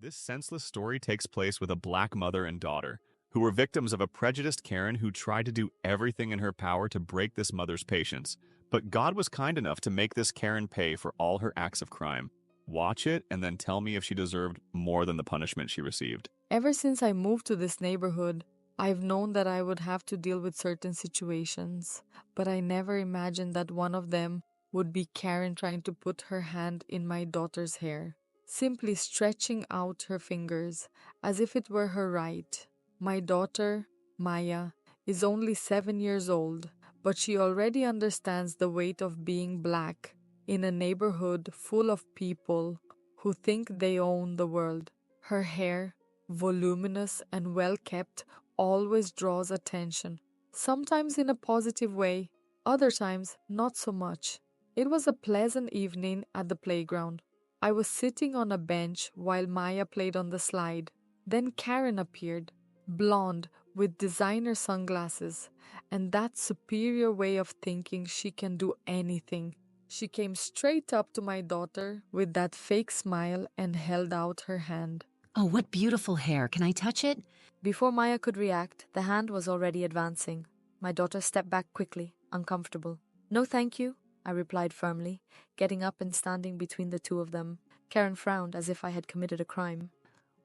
This senseless story takes place with a black mother and daughter, who were victims of a prejudiced Karen who tried to do everything in her power to break this mother's patience. But God was kind enough to make this Karen pay for all her acts of crime. Watch it and then tell me if she deserved more than the punishment she received. Ever since I moved to this neighborhood, I've known that I would have to deal with certain situations, but I never imagined that one of them would be Karen trying to put her hand in my daughter's hair, simply stretching out her fingers as if it were her right. My daughter, Maya, is only 7 years old, but she already understands the weight of being black in a neighborhood full of people who think they own the world. Her hair, voluminous and well kept, always draws attention, sometimes in a positive way, other times not so much. It was a pleasant evening at the playground. I was sitting on a bench while Maya played on the slide. Then Karen appeared, blonde with designer sunglasses, and that superior way of thinking she can do anything. She came straight up to my daughter with that fake smile and held out her hand. Oh, what beautiful hair. Can I touch it? Before Maya could react, the hand was already advancing. My daughter stepped back quickly, uncomfortable. "No, thank you," I replied firmly, getting up and standing between the two of them. Karen frowned as if I had committed a crime.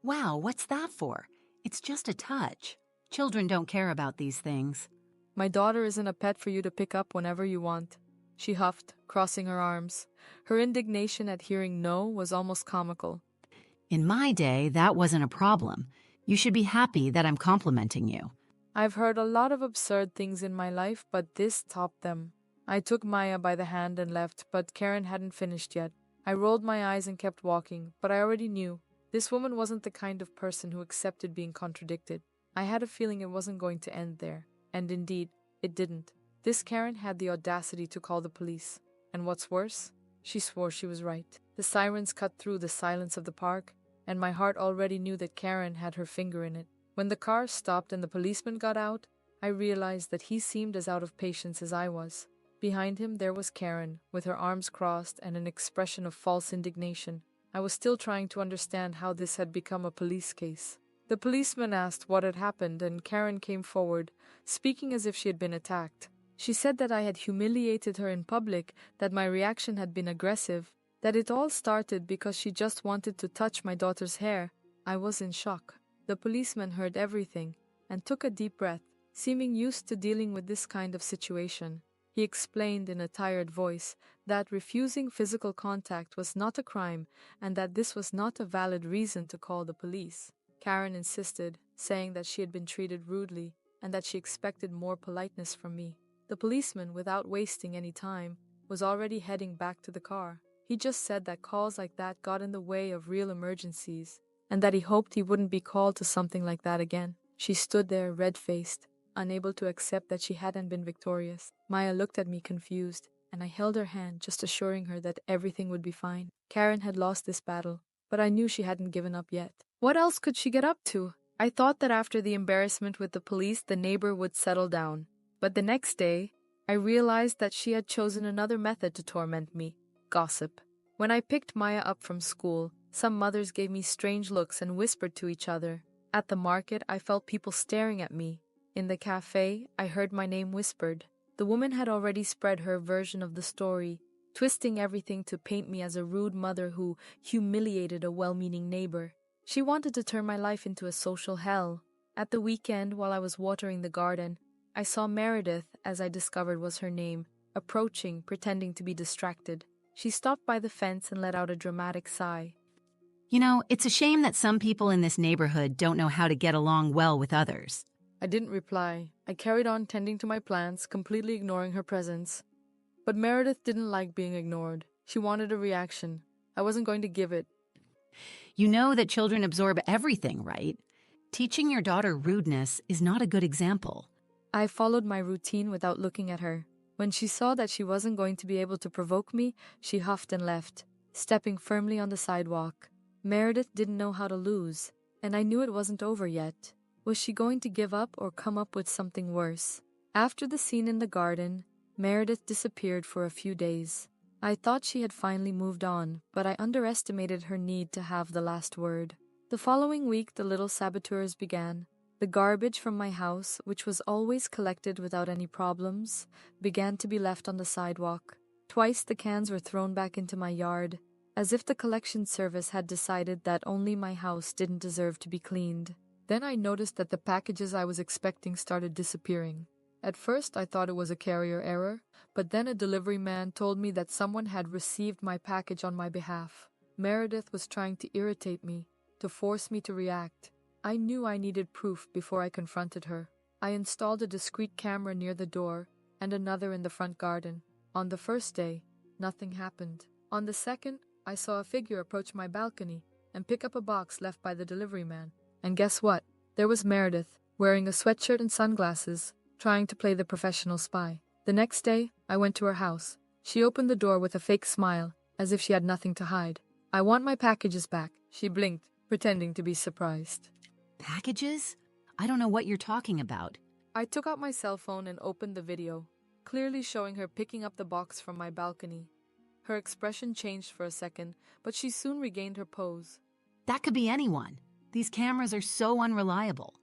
Wow, what's that for? It's just a touch. Children don't care about these things. "My daughter isn't a pet for you to pick up whenever you want," she huffed, crossing her arms. Her indignation at hearing no was almost comical. In my day, that wasn't a problem. You should be happy that I'm complimenting you. I've heard a lot of absurd things in my life, but this topped them. I took Maya by the hand and left, but Karen hadn't finished yet. I rolled my eyes and kept walking, but I already knew. This woman wasn't the kind of person who accepted being contradicted. I had a feeling it wasn't going to end there, and indeed, it didn't. This Karen had the audacity to call the police. And what's worse, she swore she was right. The sirens cut through the silence of the park, and my heart already knew that Karen had her finger in it. When the car stopped and the policeman got out, I realized that he seemed as out of patience as I was. Behind him there was Karen, with her arms crossed and an expression of false indignation. I was still trying to understand how this had become a police case. The policeman asked what had happened, and Karen came forward, speaking as if she had been attacked. She said that I had humiliated her in public, that my reaction had been aggressive, that it all started because she just wanted to touch my daughter's hair. I was in shock. The policeman heard everything and took a deep breath, seeming used to dealing with this kind of situation. He explained in a tired voice that refusing physical contact was not a crime and that this was not a valid reason to call the police. Karen insisted, saying that she had been treated rudely and that she expected more politeness from me. The policeman, without wasting any time, was already heading back to the car. He just said that calls like that got in the way of real emergencies and that he hoped he wouldn't be called to something like that again. She stood there, red-faced, unable to accept that she hadn't been victorious. Maya looked at me confused, and I held her hand, just assuring her that everything would be fine. Karen had lost this battle, but I knew she hadn't given up yet. What else could she get up to? I thought that after the embarrassment with the police, the neighbor would settle down. But the next day, I realized that she had chosen another method to torment me: gossip. When I picked Maya up from school, some mothers gave me strange looks and whispered to each other. At the market, I felt people staring at me. In the cafe, I heard my name whispered. The woman had already spread her version of the story, twisting everything to paint me as a rude mother who humiliated a well-meaning neighbor. She wanted to turn my life into a social hell. At the weekend, while I was watering the garden, I saw Meredith, as I discovered was her name, approaching, pretending to be distracted. She stopped by the fence and let out a dramatic sigh. You know, it's a shame that some people in this neighborhood don't know how to get along well with others. I didn't reply. I carried on tending to my plants, completely ignoring her presence. But Meredith didn't like being ignored. She wanted a reaction. I wasn't going to give it. You know that children absorb everything, right? Teaching your daughter rudeness is not a good example. I followed my routine without looking at her. When she saw that she wasn't going to be able to provoke me, she huffed and left, stepping firmly on the sidewalk. Meredith didn't know how to lose, and I knew it wasn't over yet. Was she going to give up or come up with something worse? After the scene in the garden, Meredith disappeared for a few days. I thought she had finally moved on, but I underestimated her need to have the last word. The following week, the little saboteurs began. The garbage from my house, which was always collected without any problems, began to be left on the sidewalk. Twice the cans were thrown back into my yard, as if the collection service had decided that only my house didn't deserve to be cleaned. Then I noticed that the packages I was expecting started disappearing. At first I thought it was a carrier error, but then a delivery man told me that someone had received my package on my behalf. Meredith was trying to irritate me, to force me to react. I knew I needed proof before I confronted her. I installed a discreet camera near the door and another in the front garden. On the first day, nothing happened. On the second, I saw a figure approach my balcony and pick up a box left by the delivery man. And guess what? There was Meredith, wearing a sweatshirt and sunglasses, trying to play the professional spy. The next day, I went to her house. She opened the door with a fake smile, as if she had nothing to hide. "I want my packages back," she blinked, pretending to be surprised. Packages? I don't know what you're talking about. I took out my cell phone and opened the video, clearly showing her picking up the box from my balcony. Her expression changed for a second, but she soon regained her pose. That could be anyone. These cameras are so unreliable.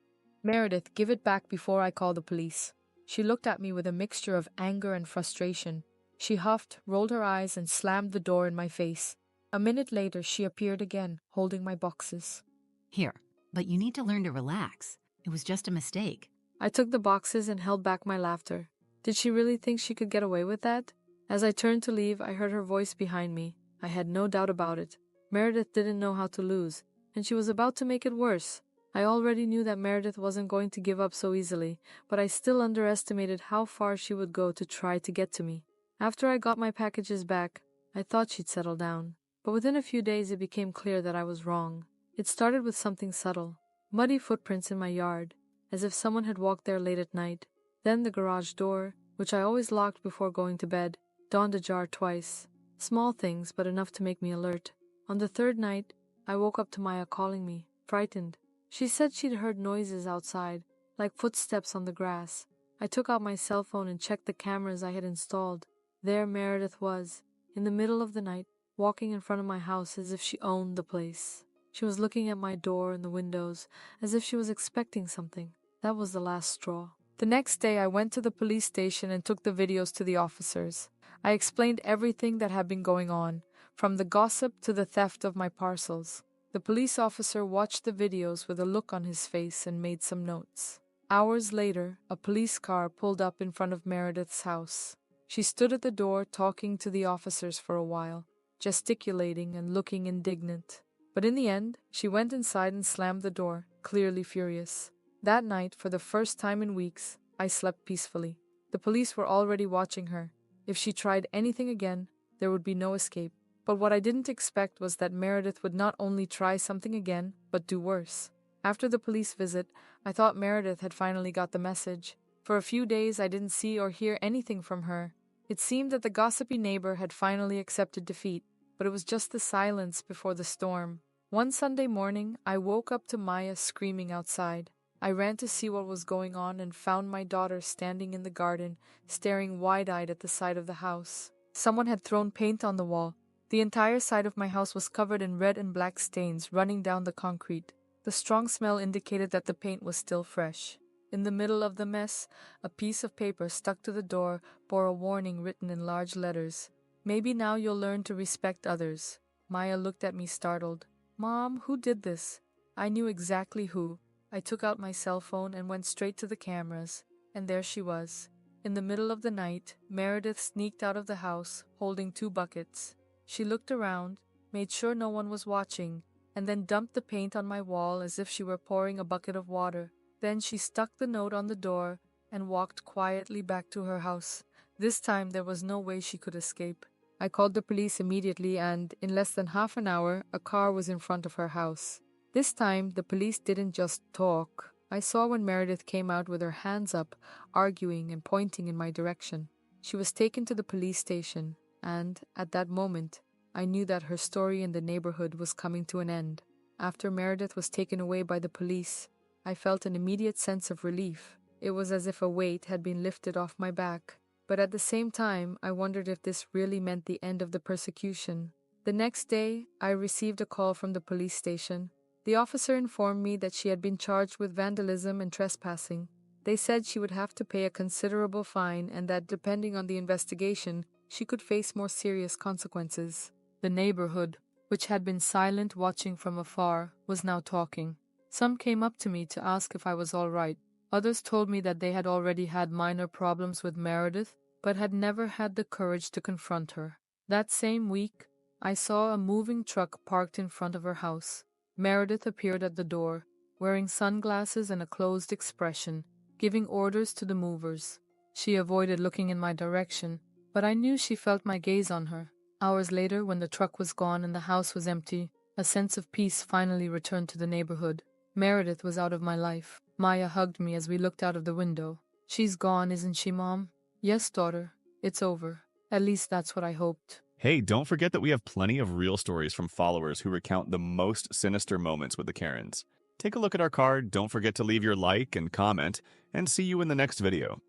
"Meredith, give it back before I call the police." She looked at me with a mixture of anger and frustration. She huffed, rolled her eyes, and slammed the door in my face. A minute later, she appeared again, holding my boxes. Here, but you need to learn to relax. It was just a mistake. I took the boxes and held back my laughter. Did she really think she could get away with that? As I turned to leave, I heard her voice behind me. I had no doubt about it. Meredith didn't know how to lose, and she was about to make it worse. I already knew that Meredith wasn't going to give up so easily, but I still underestimated how far she would go to try to get to me. After I got my packages back, I thought she'd settle down. But within a few days, it became clear that I was wrong. It started with something subtle. Muddy footprints in my yard, as if someone had walked there late at night. Then the garage door, which I always locked before going to bed, dawned ajar twice. Small things, but enough to make me alert. On the third night, I woke up to Maya calling me, frightened. She said she'd heard noises outside, like footsteps on the grass. I took out my cell phone and checked the cameras I had installed. There Meredith was, in the middle of the night, walking in front of my house as if she owned the place. She was looking at my door and the windows, as if she was expecting something. That was the last straw. The next day, I went to the police station and took the videos to the officers. I explained everything that had been going on, from the gossip to the theft of my parcels. The police officer watched the videos with a look on his face and made some notes. Hours later, a police car pulled up in front of Meredith's house. She stood at the door talking to the officers for a while, gesticulating and looking indignant. But in the end, she went inside and slammed the door, clearly furious. That night, for the first time in weeks, I slept peacefully. The police were already watching her. If she tried anything again, there would be no escape. But what I didn't expect was that Meredith would not only try something again, but do worse. After the police visit, I thought Meredith had finally got the message. For a few days, I didn't see or hear anything from her. It seemed that the gossipy neighbor had finally accepted defeat, but it was just the silence before the storm. One Sunday morning, I woke up to Maya screaming outside. I ran to see what was going on and found my daughter standing in the garden, staring wide-eyed at the side of the house. Someone had thrown paint on the wall. The entire side of my house was covered in red and black stains running down the concrete. The strong smell indicated that the paint was still fresh. In the middle of the mess, a piece of paper stuck to the door bore a warning written in large letters. "Maybe now you'll learn to respect others." Maya looked at me startled. "Mom, who did this?" I knew exactly who. I took out my cell phone and went straight to the cameras, and there she was. In the middle of the night, Meredith sneaked out of the house, holding 2 buckets. She looked around, made sure no one was watching, and then dumped the paint on my wall as if she were pouring a bucket of water. Then she stuck the note on the door and walked quietly back to her house. This time there was no way she could escape. I called the police immediately, and in less than half an hour, a car was in front of her house. This time, the police didn't just talk. I saw when Meredith came out with her hands up, arguing and pointing in my direction. She was taken to the police station, and, at that moment, I knew that her story in the neighborhood was coming to an end. After Meredith was taken away by the police, I felt an immediate sense of relief. It was as if a weight had been lifted off my back. But at the same time, I wondered if this really meant the end of the persecution. The next day, I received a call from the police station. The officer informed me that she had been charged with vandalism and trespassing. They said she would have to pay a considerable fine and that depending on the investigation, she could face more serious consequences. The neighborhood, which had been silent watching from afar, was now talking. Some came up to me to ask if I was all right. Others told me that they had already had minor problems with Meredith, but had never had the courage to confront her. That same week, I saw a moving truck parked in front of her house. Meredith appeared at the door, wearing sunglasses and a closed expression, giving orders to the movers. She avoided looking in my direction, but I knew she felt my gaze on her. Hours later, when the truck was gone and the house was empty, a sense of peace finally returned to the neighborhood. Meredith was out of my life. Maya hugged me as we looked out of the window. She's gone, isn't she, Mom? Yes, daughter. It's over. At least that's what I hoped. Hey, don't forget that we have plenty of real stories from followers who recount the most sinister moments with the Karens. Take a look at our card, don't forget to leave your like and comment, and see you in the next video.